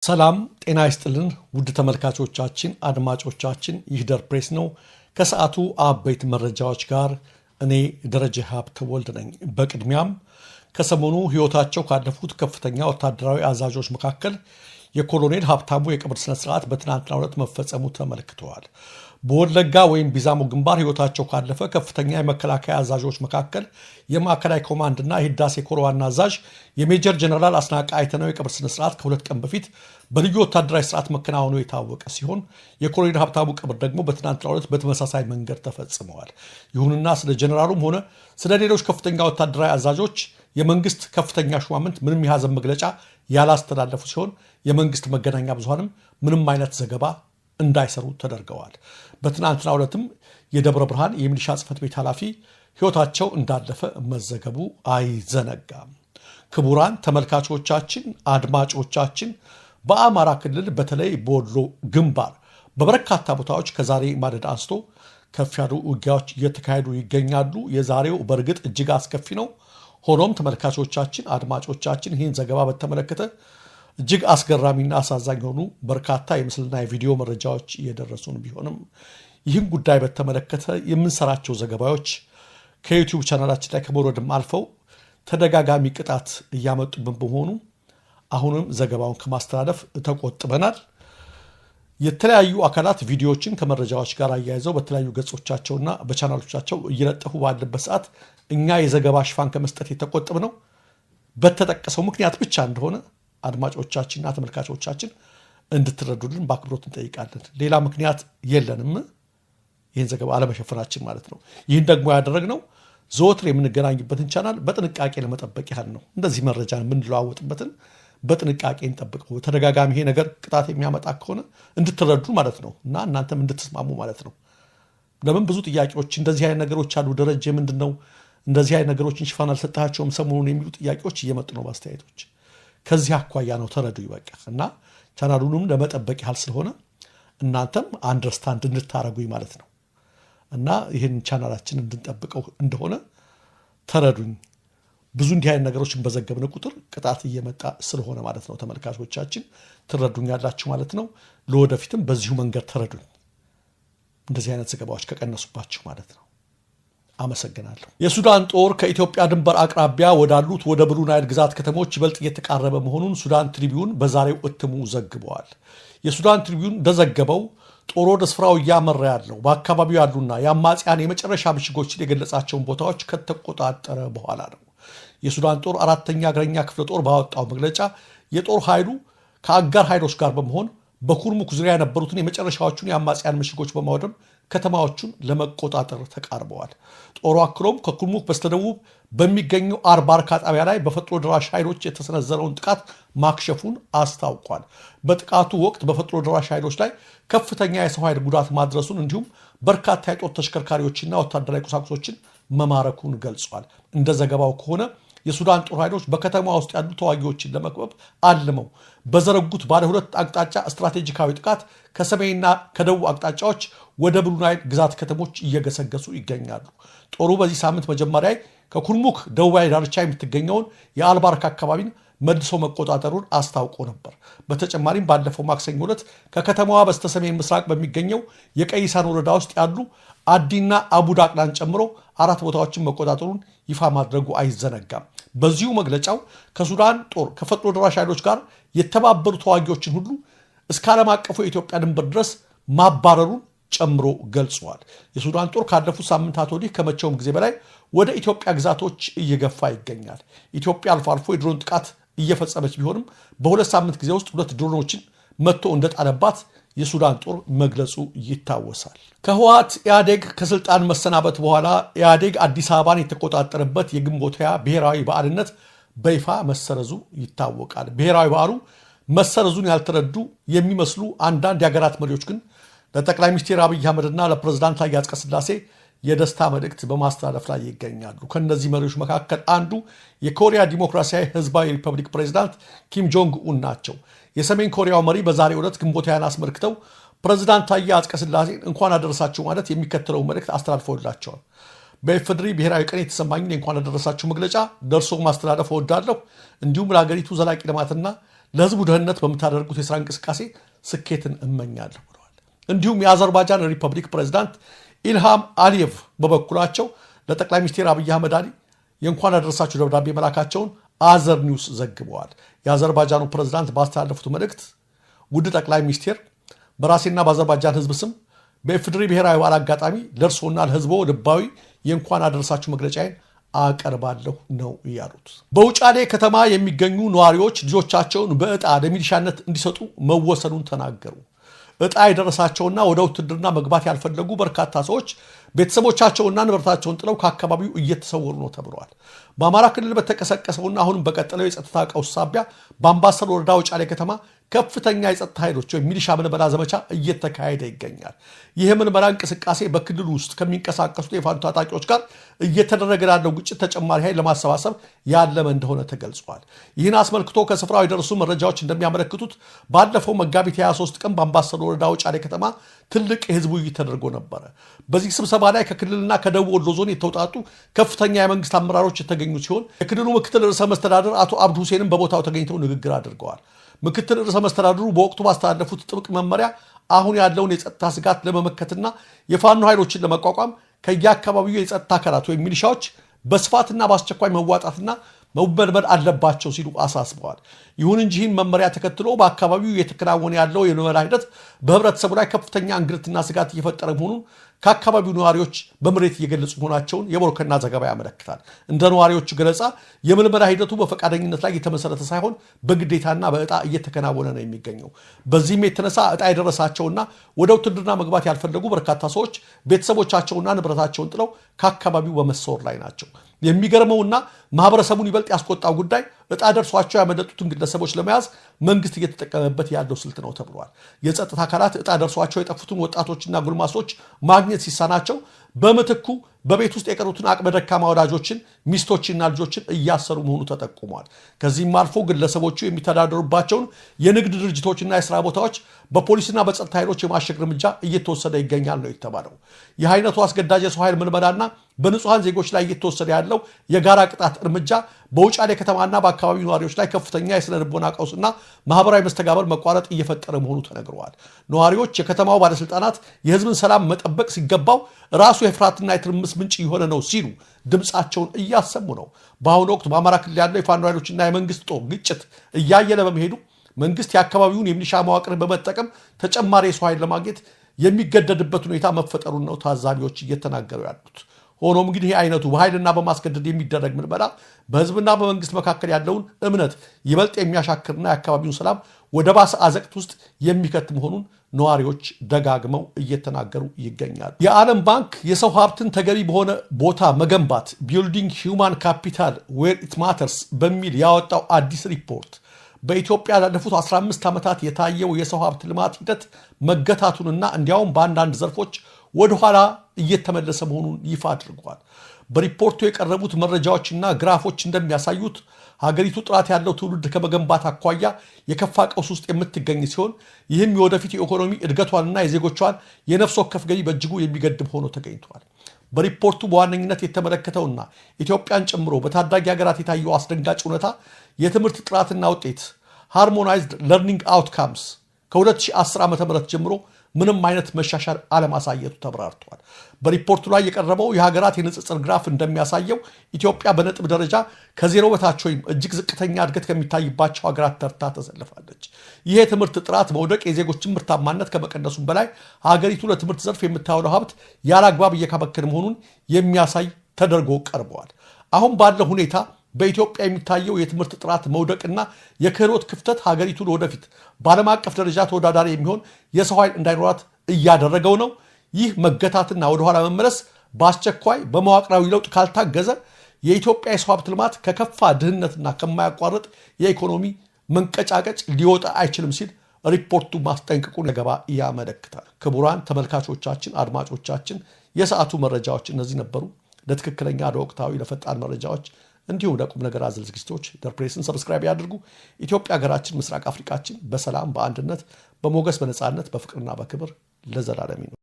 ሰላም ጤና ይስጥልን ውድ ተመልካቾቻችን አድማጮቻችን ይህ ደር ፕሬስ ነው። ከሰዓቱ አበይት መረጃዎች ጋር እኔ ደረጀ ሀብተወልድ ነኝ። በቅድሚያም ከሰሞኑ ህይወታቸው ካለፉት ከፍተኛ ወታደራዊ አዛዦች መካከል የኮሎኔል ሀብታሙ የቀብር ስነ ስርዓት በትናንትናው ዕለት መፈጸሙ ተመልክተዋል። በወለጋ ወይም ቢዛሞ ግንባር ህይወታቸው ካለፈ ከፍተኛ የመከላከያ አዛዦች መካከል የማዕከላዊ ኮማንድና የህዳሴ ኮር ዋና አዛዥ የሜጀር ጀነራል አስናቀ አይተነው የቀብር ስነ ስርዓት ከሁለት ቀን በፊት በልዩ ወታደራዊ ስርዓት መከናወኑ የታወቀ ሲሆን የኮሎኔል ሀብታሙ ቀብር ደግሞ በትናንትናው ዕለት በተመሳሳይ መንገድ ተፈጽመዋል። ይሁንና ስለ ጀነራሉም ሆነ ስለ ሌሎች ከፍተኛ ወታደራዊ አዛዦች የመንግስት ከፍተኛ ሹማምንት ምንም የሐዘን መግለጫ ያላስተላለፉ ሲሆን የመንግስት መገናኛ ብዙሃንም ምንም አይነት ዘገባ እንዳይሰሩ ተደርገዋል። በትናንትናው ዕለትም የደብረ ብርሃን የሚሊሻ ጽሕፈት ቤት ኃላፊ ህይወታቸው እንዳለፈ መዘገቡ አይዘነጋም። ክቡራን ተመልካቾቻችን አድማጮቻችን በአማራ ክልል በተለይ በወሎ ግንባር በበርካታ ቦታዎች ከዛሬ ማለዳ አንስቶ ከፍ ያሉ ውጊያዎች እየተካሄዱ ይገኛሉ። የዛሬው በእርግጥ እጅግ አስከፊ ነው። ሆኖም ተመልካቾቻችን አድማጮቻችን ይህን ዘገባ በተመለከተ እጅግ አስገራሚና አሳዛኝ የሆኑ በርካታ የምስልና የቪዲዮ መረጃዎች እየደረሱን ቢሆንም ይህን ጉዳይ በተመለከተ የምንሰራቸው ዘገባዎች ከዩቲዩብ ቻናላችን ላይ ከመውረድም አልፈው ተደጋጋሚ ቅጣት እያመጡብን በመሆኑ አሁንም ዘገባውን ከማስተላለፍ ተቆጥበናል። የተለያዩ አካላት ቪዲዮዎችን ከመረጃዎች ጋር አያይዘው በተለያዩ ገጾቻቸውና በቻናሎቻቸው እየለጠፉ ባለበት ሰዓት እኛ የዘገባ ሽፋን ከመስጠት የተቆጠብነው በተጠቀሰው ምክንያት ብቻ እንደሆነ አድማጮቻችንና ተመልካቾቻችን እንድትረዱልን በአክብሮት እንጠይቃለን። ሌላ ምክንያት የለንም፣ ይህን ዘገባ አለመሸፈናችን ማለት ነው። ይህን ደግሞ ያደረግነው ዘወትር የምንገናኝበትን ቻናል በጥንቃቄ ለመጠበቅ ያህል ነው። እንደዚህ መረጃን የምንለዋወጥበትን በጥንቃቄ እንጠብቀው። ተደጋጋሚ ይሄ ነገር ቅጣት የሚያመጣ ከሆነ እንድትረዱ ማለት ነው እና እናንተም እንድትስማሙ ማለት ነው። ለምን ብዙ ጥያቄዎች እንደዚህ አይነት ነገሮች አሉ። ደረጀ ምንድን ነው እንደዚህ አይነት ነገሮችን ሽፋን አልሰጣቸውም ሰሞኑን የሚሉ ጥያቄዎች እየመጡ ነው ማስተያየቶች። ከዚህ አኳያ ነው ተረዱ ይበቃ እና ቻናሉንም ለመጠበቅ ያህል ስለሆነ እናንተም አንደርስታንድ እንድታረጉኝ ማለት ነው እና ይህን ቻናላችን እንድንጠብቀው እንደሆነ ተረዱኝ። ብዙ እንዲህ አይነት ነገሮችን በዘገብን ቁጥር ቅጣት እየመጣ ስለሆነ ማለት ነው። ተመልካቾቻችን ትረዱኛላችሁ ማለት ነው። ለወደፊትም በዚሁ መንገድ ተረዱኝ፣ እንደዚህ አይነት ዘገባዎች ከቀነሱባችሁ ማለት ነው። አመሰግናለሁ። የሱዳን ጦር ከኢትዮጵያ ድንበር አቅራቢያ ወዳሉት ወደ ብሉ ናይል ግዛት ከተሞች ይበልጥ እየተቃረበ መሆኑን ሱዳን ትሪቢዩን በዛሬው እትሙ ዘግበዋል። የሱዳን ትሪቢዩን እንደዘገበው ጦር ወደ ስፍራው እያመራ ያለው በአካባቢው ያሉና የአማጽያን የመጨረሻ ምሽጎችን የገለጻቸውን ቦታዎች ከተቆጣጠረ በኋላ ነው። የሱዳን ጦር አራተኛ እግረኛ ክፍለ ጦር ባወጣው መግለጫ የጦር ኃይሉ ከአጋር ኃይሎች ጋር በመሆን በኩርሙክ ዙሪያ የነበሩትን የመጨረሻዎቹን የአማጽያን ምሽጎች በማውደም ከተማዎቹን ለመቆጣጠር ተቃርበዋል። ጦሩ አክሎም ከኩርሙክ በስተደቡብ በሚገኘው አርባርካ ጣቢያ ላይ በፈጥኖ ደራሽ ኃይሎች የተሰነዘረውን ጥቃት ማክሸፉን አስታውቋል። በጥቃቱ ወቅት በፈጥኖ ደራሽ ኃይሎች ላይ ከፍተኛ የሰው ኃይል ጉዳት ማድረሱን እንዲሁም በርካታ የጦር ተሽከርካሪዎችና ወታደራዊ ቁሳቁሶችን መማረኩን ገልጿል። እንደ ዘገባው ከሆነ የሱዳን ጦር ኃይሎች በከተማ ውስጥ ያሉ ተዋጊዎችን ለመክበብ አልመው በዘረጉት ባለ ሁለት አቅጣጫ ስትራቴጂካዊ ጥቃት ከሰሜንና ከደቡብ አቅጣጫዎች ወደ ብሉ ናይል ግዛት ከተሞች እየገሰገሱ ይገኛሉ። ጦሩ በዚህ ሳምንት መጀመሪያ ከኩርሙክ ደቡባዊ ዳርቻ የምትገኘውን የአልባርክ አካባቢን መልሶ መቆጣጠሩን አስታውቆ ነበር። በተጨማሪም ባለፈው ማክሰኞ ዕለት ከከተማዋ በስተሰሜን ምስራቅ በሚገኘው የቀይሳን ወረዳ ውስጥ ያሉ አዲና አቡዳቅላን ጨምሮ 4 ቦታዎችን መቆጣጠሩን ይፋ ማድረጉ አይዘነጋም። በዚሁ መግለጫው ከሱዳን ጦር ከፈጥኖ ደራሽ ኃይሎች ጋር የተባበሩ ተዋጊዎችን ሁሉ እስከ ዓለም አቀፉ የኢትዮጵያ ድንበር ድረስ ማባረሩን ጨምሮ ገልጿል። የሱዳን ጦር ካለፉት ሳምንታት ወዲህ ከመቼውም ጊዜ በላይ ወደ ኢትዮጵያ ግዛቶች እየገፋ ይገኛል። ኢትዮጵያ አልፎ አልፎ የድሮን ጥቃት እየፈጸመች ቢሆንም በ2 ሳምንት ጊዜ ውስጥ 2 ድሮኖችን መጥቶ እንደጣለባት የሱዳን ጦር መግለጹ ይታወሳል። ከህወሓት ኢህአዴግ ከስልጣን መሰናበት በኋላ ኢህአዴግ አዲስ አበባን የተቆጣጠረበት የግንቦት ሃያ ብሔራዊ በዓልነት በይፋ መሰረዙ ይታወቃል። ብሔራዊ በዓሉ መሰረዙን ያልተረዱ የሚመስሉ አንዳንድ የሀገራት መሪዎች ግን ለጠቅላይ ሚኒስትር አብይ አህመድና ለፕሬዝዳንት ታዬ አጽቀሥላሴ የደስታ መልእክት በማስተላለፍ ላይ ይገኛሉ። ከነዚህ መሪዎች መካከል አንዱ የኮሪያ ዲሞክራሲያዊ ህዝባዊ ሪፐብሊክ ፕሬዝዳንት ኪም ጆንግ ኡን ናቸው። የሰሜን ኮሪያው መሪ በዛሬው ዕለት ግንቦት ሃያን አስመልክተው ፕሬዝዳንት ታዬ አጽቀሥላሴን እንኳን አደረሳችሁ ማለት የሚከተለው መልእክት አስተላልፈውላቸዋል። በኢፌዴሪ ብሔራዊ ቀን የተሰማኝን እንኳን አደረሳችሁ መግለጫ ደርሶ ማስተላለፍ እወዳለሁ። እንዲሁም ለሀገሪቱ ዘላቂ ልማትና ለህዝቡ ደህንነት በምታደርጉት የሥራ እንቅስቃሴ ስኬትን እመኛለሁ ብለዋል። እንዲሁም የአዘርባይጃን ሪፐብሊክ ፕሬዝዳንት ኢልሃም አሊየቭ በበኩላቸው ለጠቅላይ ሚኒስትር አብይ አህመድ አሊ የእንኳን አደረሳችሁ ደብዳቤ መላካቸውን አዘር ኒውስ ዘግበዋል። የአዘርባይጃኑ ፕሬዝዳንት ባስተላለፉት መልእክት ውድ ጠቅላይ ሚኒስትር በራሴና በአዘርባይጃን ህዝብ ስም በኢፌዴሪ ብሔራዊ በዓል አጋጣሚ ለእርስዎና ለህዝቦ ልባዊ የእንኳን አደረሳችሁ መግለጫዬን አቀርባለሁ ነው ያሉት። በውጫሌ ከተማ የሚገኙ ነዋሪዎች ልጆቻቸውን በዕጣ ለሚሊሻነት እንዲሰጡ መወሰኑን ተናገሩ። ዕጣ የደረሳቸውና ወደ ውትድርና መግባት ያልፈለጉ በርካታ ሰዎች ቤተሰቦቻቸውና ንብረታቸውን ጥለው ከአካባቢው እየተሰወሩ ነው ተብለዋል። በአማራ ክልል በተቀሰቀሰውና አሁንም በቀጠለው የጸጥታ ቀውስ ሳቢያ በአምባሰል ወረዳ ውጫሌ ከተማ ከፍተኛ የጸጥታ ኃይሎች ወይም ሚሊሻ ምልመላ ዘመቻ እየተካሄደ ይገኛል። ይህ ምልመላ እንቅስቃሴ በክልሉ ውስጥ ከሚንቀሳቀሱት የፋኖ ታጣቂዎች ጋር እየተደረገ ያለው ግጭት ተጨማሪ ኃይል ለማሰባሰብ ያለመ እንደሆነ ተገልጿል። ይህን አስመልክቶ ከስፍራው የደረሱ መረጃዎች እንደሚያመለክቱት ባለፈው መጋቢት 23 ቀን በአምባሰል ወረዳ ውጫሌ ከተማ ትልቅ የህዝብ ውይይት ተደርጎ ነበረ። በዚህ ስብሰባ ላይ ከክልልና ከደቡብ ወሎ ዞን የተውጣጡ ከፍተኛ የመንግስት አመራሮች የተገኙ ሲሆን የክልሉ ምክትል ርዕሰ መስተዳድር አቶ አብዱ ሁሴንም በቦታው ተገኝተው ንግግር አድርገዋል። ምክትል ርዕሰ መስተዳድሩ በወቅቱ ባስተላለፉት ጥብቅ መመሪያ አሁን ያለውን የጸጥታ ስጋት ለመመከትና የፋኖ ኃይሎችን ለመቋቋም ከየአካባቢው የጸጥታ አካላት ወይም ሚሊሻዎች በስፋትና በአስቸኳይ መዋጣትና መመልመል አለባቸው ሲሉ አሳስበዋል። ይሁን እንጂ ይህን መመሪያ ተከትሎ በአካባቢው እየተከናወነ ያለው የምልመላ ሂደት በህብረተሰቡ ላይ ከፍተኛ እንግልትና ስጋት እየፈጠረ መሆኑን ከአካባቢው ነዋሪዎች በምሬት እየገለጹ መሆናቸውን የቦርከና ዘገባ ያመለክታል። እንደ ነዋሪዎቹ ገለጻ የምልመላ ሂደቱ በፈቃደኝነት ላይ የተመሰረተ ሳይሆን በግዴታና በዕጣ እየተከናወነ ነው የሚገኘው። በዚህም የተነሳ ዕጣ የደረሳቸውና ወደ ውትድርና መግባት ያልፈለጉ በርካታ ሰዎች ቤተሰቦቻቸውና ንብረታቸውን ጥለው ከአካባቢው በመሰወር ላይ ናቸው። የሚገርመውና ማህበረሰቡን ይበልጥ ያስቆጣው ጉዳይ ዕጣ ደርሷቸው ያመለጡትን ግለሰቦች ለመያዝ መንግስት እየተጠቀመበት ያለው ስልት ነው ተብሏል። የጸጥታ አካላት ዕጣ ደርሷቸው የጠፉትን ወጣቶችና ጉልማሶች ማግኘት ሲሳናቸው በምትኩ በቤት ውስጥ የቀሩትን አቅመ ደካማ ወዳጆችን፣ ሚስቶችና ልጆችን እያሰሩ መሆኑ ተጠቁሟል። ከዚህም አልፎ ግለሰቦቹ የሚተዳደሩባቸውን የንግድ ድርጅቶችና የሥራ ቦታዎች በፖሊስና በጸጥታ ኃይሎች የማሸግ እርምጃ እየተወሰደ ይገኛል ነው የተባለው። ይህ አይነቱ አስገዳጅ የሰው ኃይል ምልመላና በንጹሐን ዜጎች ላይ እየተወሰደ ያለው የጋራ ቅጣት እርምጃ በውጫሌ ከተማና በአካባቢው ነዋሪዎች ላይ ከፍተኛ የስነ ልቦና ቀውስና ማህበራዊ መስተጋበር መቋረጥ እየፈጠረ መሆኑ ተነግረዋል። ነዋሪዎች የከተማው ባለስልጣናት የህዝብን ሰላም መጠበቅ ሲገባው ራሱ የፍርሃትና የትርምስ ምንጭ የሆነ ነው ሲሉ ድምፃቸውን እያሰሙ ነው። በአሁኑ ወቅት በአማራ ክልል ያለው የፋኖ ኃይሎችና የመንግስት ጦር ግጭት እያየለ በመሄዱ መንግስት የአካባቢውን የሚሊሻ መዋቅርን በመጠቀም ተጨማሪ የሰው ኃይል ለማግኘት የሚገደድበት ሁኔታ መፈጠሩን ነው ታዛቢዎች እየተናገሩ ያሉት። ሆኖም እንግዲህ ይህ አይነቱ በኃይልና በማስገደድ የሚደረግ ምልመላ በህዝብና በመንግስት መካከል ያለውን እምነት ይበልጥ የሚያሻክርና የአካባቢውን ሰላም ወደ ባሰ አዘቅት ውስጥ የሚከት መሆኑን ነዋሪዎች ደጋግመው እየተናገሩ ይገኛሉ። የዓለም ባንክ የሰው ሀብትን ተገቢ በሆነ ቦታ መገንባት ቢልዲንግ ሂውማን ካፒታል ዌር ኢት ማተርስ በሚል ያወጣው አዲስ ሪፖርት በኢትዮጵያ ላለፉት 15 ዓመታት የታየው የሰው ሀብት ልማት ሂደት መገታቱንና እንዲያውም በአንዳንድ ዘርፎች ወደኋላ እየተመለሰ መሆኑን ይፋ አድርጓል። በሪፖርቱ የቀረቡት መረጃዎችና ግራፎች እንደሚያሳዩት ሀገሪቱ ጥራት ያለው ትውልድ ከመገንባት አኳያ የከፋ ቀውስ ውስጥ የምትገኝ ሲሆን ይህም የወደፊት የኢኮኖሚ እድገቷንና የዜጎቿን የነፍስ ወከፍ ገቢ በእጅጉ የሚገድብ ሆኖ ተገኝቷል። በሪፖርቱ በዋነኝነት የተመለከተውና ኢትዮጵያን ጨምሮ በታዳጊ ሀገራት የታየው አስደንጋጭ እውነታ የትምህርት ጥራትና ውጤት ሃርሞናይዝድ ለርኒንግ አውትካምስ ከ2010 ዓ.ም ጀምሮ ምንም አይነት መሻሻል አለማሳየቱ ተብራርቷል። በሪፖርቱ ላይ የቀረበው የሀገራት የንጽጽር ግራፍ እንደሚያሳየው ኢትዮጵያ በነጥብ ደረጃ ከዜሮ በታች ወይም እጅግ ዝቅተኛ እድገት ከሚታይባቸው ሀገራት ተርታ ተሰልፋለች። ይህ የትምህርት ጥራት መውደቅ የዜጎችን ምርታማነት ከመቀነሱም በላይ ሀገሪቱ ለትምህርት ዘርፍ የምታውለው ሀብት ያለ አግባብ እየካበከነ መሆኑን የሚያሳይ ተደርጎ ቀርበዋል። አሁን ባለው ሁኔታ በኢትዮጵያ የሚታየው የትምህርት ጥራት መውደቅና የክህሎት ክፍተት ሀገሪቱን ወደፊት በዓለም አቀፍ ደረጃ ተወዳዳሪ የሚሆን የሰው ኃይል እንዳይኖራት እያደረገው ነው። ይህ መገታትና ወደኋላ መመለስ በአስቸኳይ በመዋቅራዊ ለውጥ ካልታገዘ የኢትዮጵያ የሰው ሀብት ልማት ከከፋ ድህነትና ከማያቋርጥ የኢኮኖሚ መንቀጫቀጭ ሊወጣ አይችልም ሲል ሪፖርቱ ማስጠንቀቁን ዘገባ ያመለክታል። ክቡራን ተመልካቾቻችን፣ አድማጮቻችን የሰዓቱ መረጃዎች እነዚህ ነበሩ። ለትክክለኛ ለወቅታዊ ለፈጣን መረጃዎች እንዲሁም ለቁም ነገር አዘል ዝግጅቶች ደር ፕሬስን ሰብስክራይብ ያድርጉ። ኢትዮጵያ ሀገራችን፣ ምስራቅ አፍሪካችን በሰላም በአንድነት በሞገስ በነፃነት በፍቅርና በክብር ለዘላለም ይኑር።